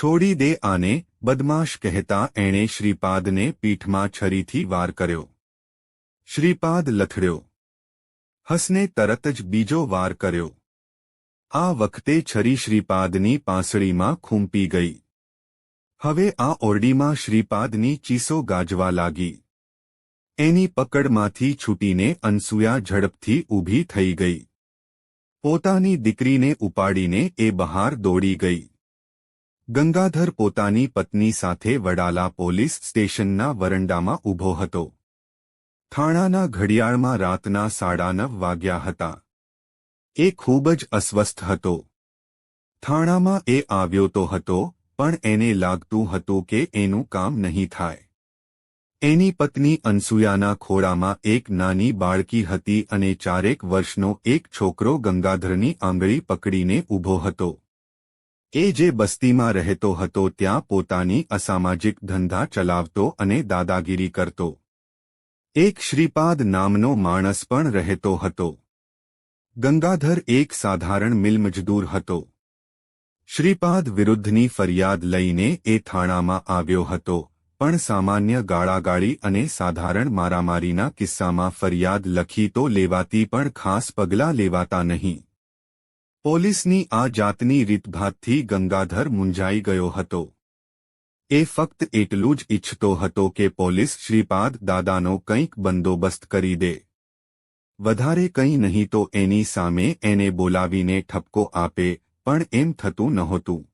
છોડી દે આને, બદમાશ કહેતા એણે શ્રીપાદને પીઠમાં છરીથી વાર કર્યો. શ્રીપાદ લથડ્યો. હસને તરત જ બીજો વાર કર્યો. આ વખતે છરી શ્રીપાદની પાંસળીમાં ખૂંપી ગઈ. હવે આ ઓરડીમાં શ્રીપાદની ચીસો ગાજવા લાગી. એની પકડમાંથી છૂટીને અનસૂયા ઝડપથી ઊભી થઈ ગઈ. પોતાની દીકરીને ઉપાડીને એ બહાર દોડી ગઈ. ગંગાધર પોતાની પત્ની સાથે વડાલા પોલીસ સ્ટેશનના વરંડામાં ઊભો હતો. થાણાના ઘડિયાળમાં રાતના 9:30 વાગ્યા હતા. એ ખૂબ જ અસ્વસ્થ હતો. થાણામાં એ આવ્યો તો હતો, પણ એને લાગતું હતું કે એનું કામ નહીં થાય. એની પત્ની અનસૂયાના ખોળામાં એક નાની બાળકી હતી અને 4 વર્ષનો એક છોકરો ગંગાધરની આંગળી પકડીને ઊભો હતો. એ જે બસ્તીમાં રહેતો હતો ત્યાં પોતાની અસામાજિક ધંધા ચલાવતો અને દાદાગીરી કરતો. એક શ્રીપાદ નામનો માણસ પણ રહેતો હતો. ગંગાધર એક સાધારણ મિલમજદૂર હતો. શ્રીપાદ વિરુદ્ધની ફરિયાદ લઈને એ થાણામાં આવ્યો હતો, પણ સામાન્ય ગાળાગાળી અને સાધારણ મારામારીના કિસ્સામાં ફરિયાદ લખી તો લેવાતી, પણ ખાસ પગલાં લેવાતા નહીં. પોલીસની આ જાતની રીતભાતથી ગંગાધર મૂંઝાઈ ગયો હતો. એ ફક્ત એટલું જ ઈચ્છતો હતો કે પોલીસ શ્રીપાદ દાદાનો કંઈક બંદોબસ્ત કરી દે. વધારે કંઈ નહીં તો એની સામે એને બોલાવીને ઠપકો આપે, પણ એમ થતું નહોતું.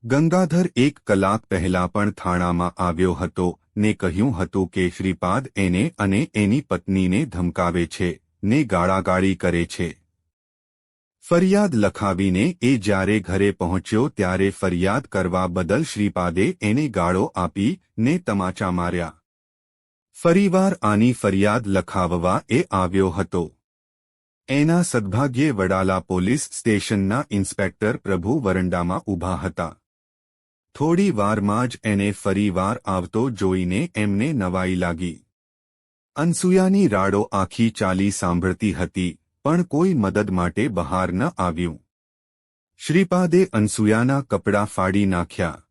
ગંગાધર 1 કલાક પહેલા પણ થાણામાં આવ્યો હતો ને કહ્યું હતું કે શ્રીપાદ એને અને એની પત્નીને ધમકાવે છે ને ગાળાગાળી કરે છે. ફરિયાદ લખાવીને એ જ્યારે ઘરે પહોંચ્યો ત્યારે ફરિયાદ કરવા બદલ શ્રીપાદે એને ગાળો આપી ને તમાચા માર્યા. ફરીવાર આની ફરિયાદ લખાવવા એ આવ્યો હતો. એના સદભાગ્યે વડાલા પોલીસ સ્ટેશનના ઇન્સ્પેક્ટર પ્રભુ વરંડામાં ઊભા હતા. થોડી વારમાં જ એને ફરીવાર આવતો જોઈને એમને નવાઈ લાગી. અનસૂયાની રાડો આખી ચાલી સાંભળતી હતી, પણ કોઈ મદદ માટે બહાર ન આવ્યું. શ્રીપાદે અનસૂયાના કપડાં ફાડી નાખ્યા.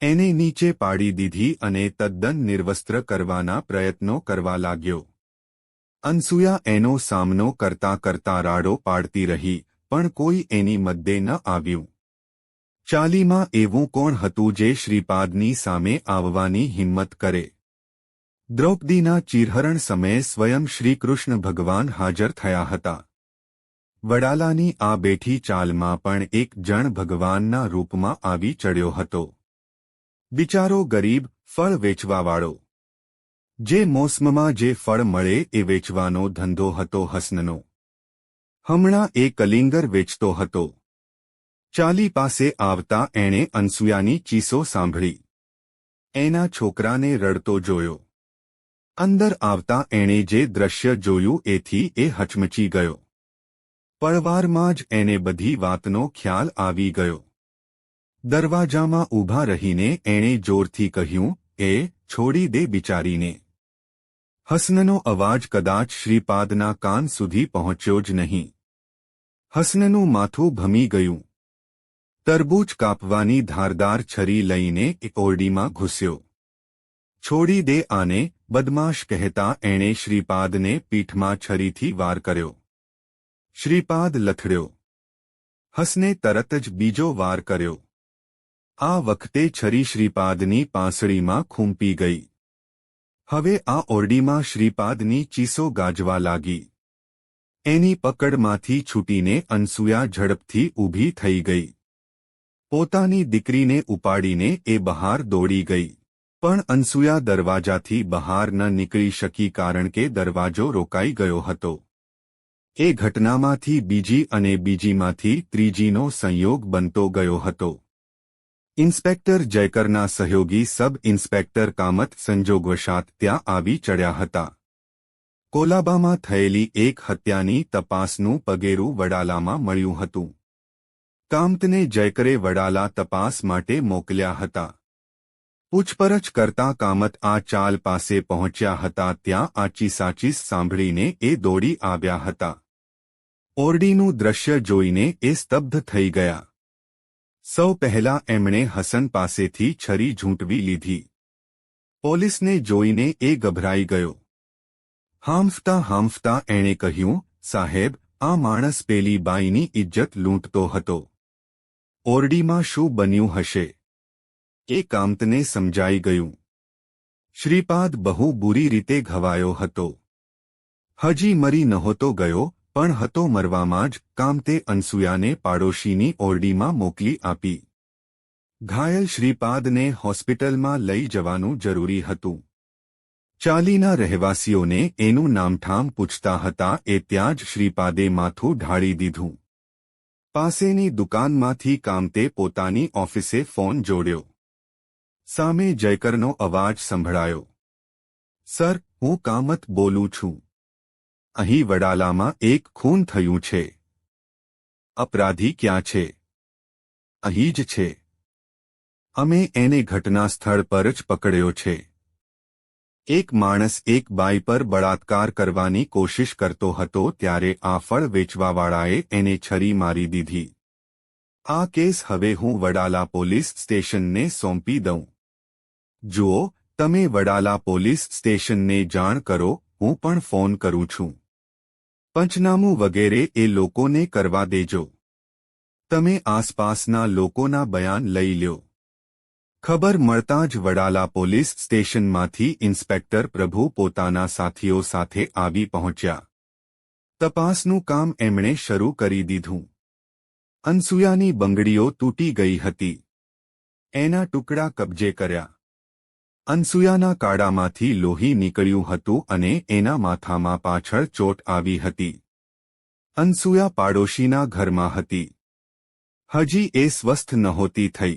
એને નીચે પાડી દીધી અને તદ્દન નિર્વસ્ત્ર કરવાના પ્રયત્નો કરવા લાગ્યો. અનસૂયા એનો સામનો કરતા કરતા રાડો પાડતી રહી, પણ કોઈ એની મદદે ન આવ્યું. ચાલીમાં એવું કોણ હતું જે શ્રીપાદની સામે આવવાની હિંમત કરે? દ્રૌપદીના ચીરહરણ સમયે સ્વયં શ્રીકૃષ્ણ ભગવાન હાજર થયા હતા. વડાલાની આ બેઠી ચાલમાં પણ એક જણ ભગવાનના રૂપમાં આવી ચડ્યો હતો. બિચારો ગરીબ, ફળ વેચવાવાળો. જે મોસમમાં જે ફળ મળે એ વેચવાનો ધંધો હતો હસનનો. હમણાં એ કલિંગર વેચતો હતો. ચાલી પાસે આવતા એણે અનસૂયાની ચીસો સાંભળી. એના છોકરાને રડતો જોયો. અંદર આવતા એણે જે દ્રશ્ય જોયું એથી એ હચમચી ગયો. પળવારમાં જ એને બધી વાતનો ખ્યાલ આવી ગયો. દરવાજામાં ઊભા રહીને એણે જોરથી કહ્યું, "એ છોડી દે બિચારીને." હસનનો અવાજ કદાચ શ્રીપાદના કાન સુધી પહોંચ્યો જ નહીં. હસનનું માથું ભમી ગયું. તરબૂચ કાપવાની ધારદાર છરી લઈને એ ઓરડીમાં ઘૂસ્યો. છોડી દે આને, બદમાશ કહેતા એણે શ્રીપાદને પીઠમાં છરીથી વાર કર્યો. શ્રીપાદ લથડ્યો. હસને તરત જ બીજો વાર કર્યો. આ વખતે છરી શ્રીપાદની પાંસળીમાં ખૂંપી ગઈ. હવે આ ઓરડીમાં શ્રીપાદની ચીસો ગાજવા લાગી. એની પકડમાંથી છૂટીને અનસૂયા ઝડપથી ઊભી થઈ ગઈ. પોતાની દીકરીને ઉપાડીને એ બહાર દોડી ગઈ. પણ અનસૂયા દરવાજાથી બહાર ન નીકળી શકી કારણ કે દરવાજો રોકાઈ ગયો હતો. એ ઘટનામાંથી બીજી અને બીજીમાંથી ત્રીજીનો સંયોગ બનતો ગયો હતો. ઇન્સ્પેક્ટર જયકરના સહયોગી સબ ઇન્સ્પેક્ટર કામત સંજોગવશાત ત્યાં આવી ચડ્યા હતા. કોલાબામાં થયેલી એક હત્યાની તપાસનું પગેરું વડાલામાં મળ્યું હતું. કામતને જયકરે વડાલા તપાસ માટે મોકલ્યા હતા. પૂછપરછ કરતા કામત આ ચાલ પાસે પહોંચ્યા હતા ત્યાં આચી સાચીસ સાંભળીને એ દોડી આવ્યા હતા. ઓરડીનું દ્રશ્ય જોઈને એ સ્તબ્ધ થઈ ગયા. સૌ પહેલા એમણે હસન પાસેથી છરી ઝૂંટવી લીધી. પોલીસને જોઈને એ ગભરાઈ ગયો. હાંફતા હાંફતા એણે કહ્યું, સાહેબ, આ માણસ પેલી બાઈની ઇજ્જત લૂંટતો હતો. ઓરડીમાં શું બન્યું હશે? એ કામતને સમજાઈ ગયું. શ્રીપાદ બહુ બુરી રીતે ઘવાયો હતો. હજી મરી નહોતો ગયો, પણ હતો મરવામાં જ. કામતે અનસૂયાને પાડોશીની ઓરડીમાં મોકલી આપી. ઘાયલ શ્રીપાદને હોસ્પિટલમાં લઈ જવાનું જરૂરી હતું. ચાલીના રહેવાસીઓને એનું નામઠામ પૂછતા હતા એ ત્યાં જ શ્રીપાદે માથું ઢાળી દીધું. પાસેની દુકાનમાંથી કામતે પોતાની ઓફિસે ફોન જોડ્યો. સામે જયકરનો અવાજ સંભળાયો. સર, હું કામત બોલું છું. અહીં વડાલામાં એક ખૂન થયું છે. અપરાધી ક્યાં છે? અહીં જ છે. અમે એને ઘટના સ્થળ પર જ પકડ્યો છે. એક માણસ એક બાઈ પર બળાત્કાર કરવાની કોશિશ કરતો હતો ત્યારે આ ફળ વેચવાવાળાએ એને છરી મારી દીધી. આ કેસ હવે હું વડાલા પોલીસ સ્ટેશનને સોંપી દઉં. જુઓ, તમે વડાલા પોલીસ સ્ટેશનને જાણ કરો, હું પણ ફોન કરું છું. પંચનામું વગેરે એ લોકોને કરવા દેજો. તમે આસપાસના લોકોના બયાન લઈ લ્યો. ખબર મળતાં જ વડાલા પોલીસ સ્ટેશનમાંથી ઇન્સ્પેક્ટર પ્રભુ પોતાના સાથીઓ સાથે આવી પહોંચ્યા. તપાસનું કામ એમણે શરૂ કરી દીધું. અનસૂયાની બંગડીઓ તૂટી ગઈ હતી. એના ટુકડા કબજે કર્યા. અનસૂયાના કાળામાંથી લોહી નીકળ્યું હતું અને એના માથામાં પાછળ ચોટ આવી હતી. અનસૂયા પાડોશીના ઘરમાં હતી. હજી એ સ્વસ્થ નહોતી થઈ.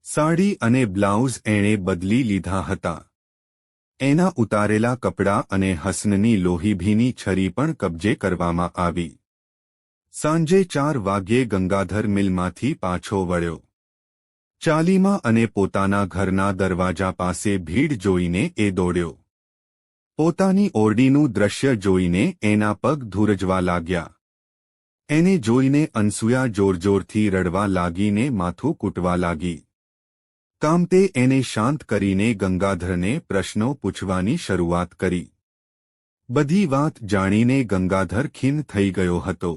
સાડી અને બ્લાઉઝ એણે બદલી લીધા હતા. એના ઉતારેલા કપડાં અને હસનની લોહીભીની છરી પણ કબજે કરવામાં આવી. સાંજે 4 વાગ્યે ગંગાધર મિલમાંથી પાછો વળ્યો. ચાલીમાં અને પોતાના ઘરના દરવાજા પાસે ભીડ જોઈને એ દોડ્યો. પોતાની ઓરડીનું દ્રશ્ય જોઈને એના પગ ધ્રુજવા લાગ્યા. એને જોઈને અનસૂયા જોરજોરથી રડવા લાગીને માથું કૂટવા લાગી. કામતે એને શાંત કરીને ગંગાધરને પ્રશ્નો પૂછવાની શરૂઆત કરી. બધી વાત જાણીને ગંગાધર ખિન્ન થઈ ગયો હતો.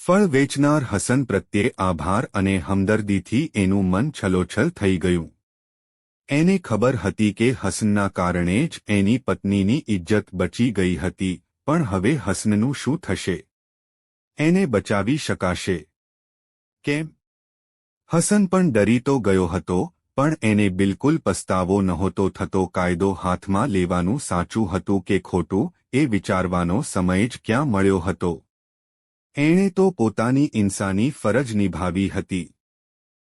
ફળ વેચનાર હસન પ્રત્યે આભાર અને હમદર્દીથી એનું મન છલોછલ થઈ ગયું. એને ખબર હતી કે હસનના કારણે જ એની પત્નીની ઇજ્જત બચી ગઈ હતી, પણ હવે હસનનું શું થશે? એને બચાવી શકાશે કેમ? હસન પણ ડરી તો ગયો હતો, પણ એને બિલકુલ પસ્તાવો નહોતો થતો. કાયદો હાથમાં લેવાનું સાચું હતું કે ખોટું એ વિચારવાનો સમય જ ક્યાં મળ્યો હતો. એણે તો પોતાની ઇન્સાની ફરજ નિભાવી હતી.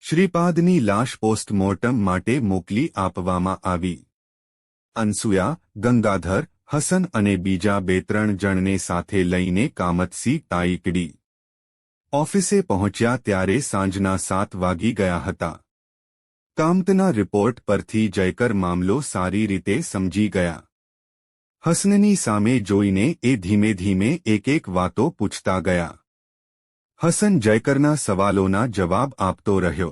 શ્રીપાદની લાશ પોસ્ટમોર્ટમ માટે મોકલી આપવામાં આવી. અનસૂયા, ગંગાધર, હસન અને બીજા 2-3 જણને સાથે લઈને કામતસી તાઈકડી ઓફિસે પહોંચ્યા ત્યારે સાંજના 7 વાગી ગયા હતા. કામતના રિપોર્ટ પરથી જયકર મામલો સારી રીતે સમજી ગયા. હસનની સામે જોઈને એ ધીમે ધીમે એક વાતો પૂછતા ગયા. હસન જયકરના સવાલોના જવાબ આપતો રહ્યો.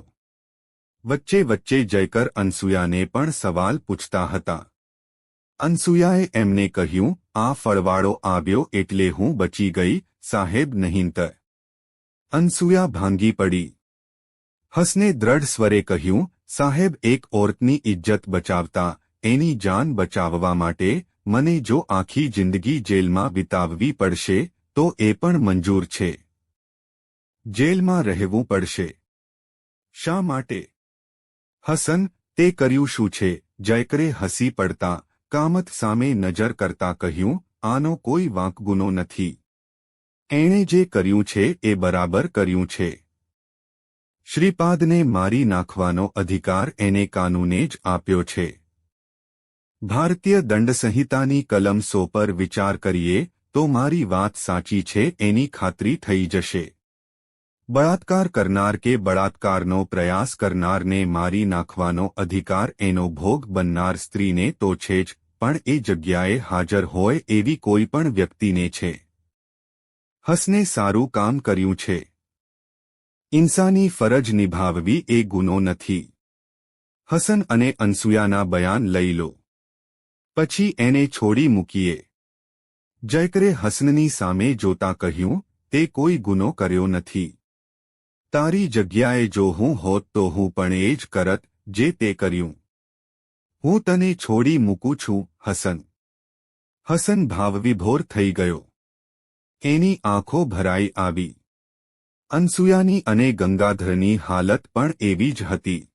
વચ્ચે વચ્ચે જયકર અનસૂયાને પણ સવાલ પૂછતા હતા. અનસૂયાએ એમને કહ્યું, આ ફળવાળો આવ્યો એટલે હું બચી ગઈ, સાહેબ નહીંતર. અનસૂયા ભાંગી પડી. હસને દ્રઢ સ્વરે કહ્યું, સાહેબ, એક ઓરતની ઇજ્જત બચાવતા, એની જાન બચાવવા માટે મને જો આખી જિંદગી જેલમાં વિતાવવી પડશે તો એ પણ મંજૂર છે. જેલમાં રહેવું પડશે. શા માટે? હસન, તે કર્યું શું છે? જયકરે હસી પડતા કામત સામે નજર કરતા કહ્યું, આનો કોઈ વાંક ગુનો નથી. એણે જે કર્યું છે એ બરાબર કર્યું છે. શ્રીપાદને મારી નાખવાનો અધિકાર એને કાનૂને જ આપ્યો છે. ભારતીય દંડ સંહિતાની કલમ 100 પર વિચાર કરીએ તો મારી વાત સાચી છે એની ખાતરી થઈ જશે. બળાત્કાર કરનાર કે બળાત્કારનો પ્રયાસ કરનારને મારી નાખવાનો અધિકાર એનો ભોગ બનનાર સ્ત્રીને તો છે જ, પણ એ જગ્યાએ હાજર હોય એવી કોઈ પણ વ્યક્તિને છે. હસને સારું કામ કર્યું છે. ઇન્સાની ફરજ નિભાવવી એ ગુનો નથી. હસન અને અનસુયાના બયાન લઈ લો. પછી એને છોડી મૂકીએ. જયકરે હસનની સામે જોતા કહ્યું, તે કોઈ ગુનો કર્યો નથી. તારી જગ્યાએ જો હું હોત તો હું પણ એ જ કરત જે તે કર્યું. હું તને છોડી મૂકું છું, હસન. હસન ભાવવિભોર થઈ ગયો. એની આંખો ભરાઈ આવી. અનસુયાની અને ગંગાધરની હાલત પણ એવી જ હતી.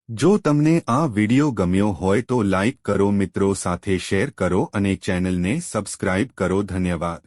જો તમને આ વિડિયો ગમ્યો હોય તો લાઇક કરો, મિત્રો સાથે શેર કરો અને ચેનલને સબસ્ક્રાઇબ કરો. ધન્યવાદ.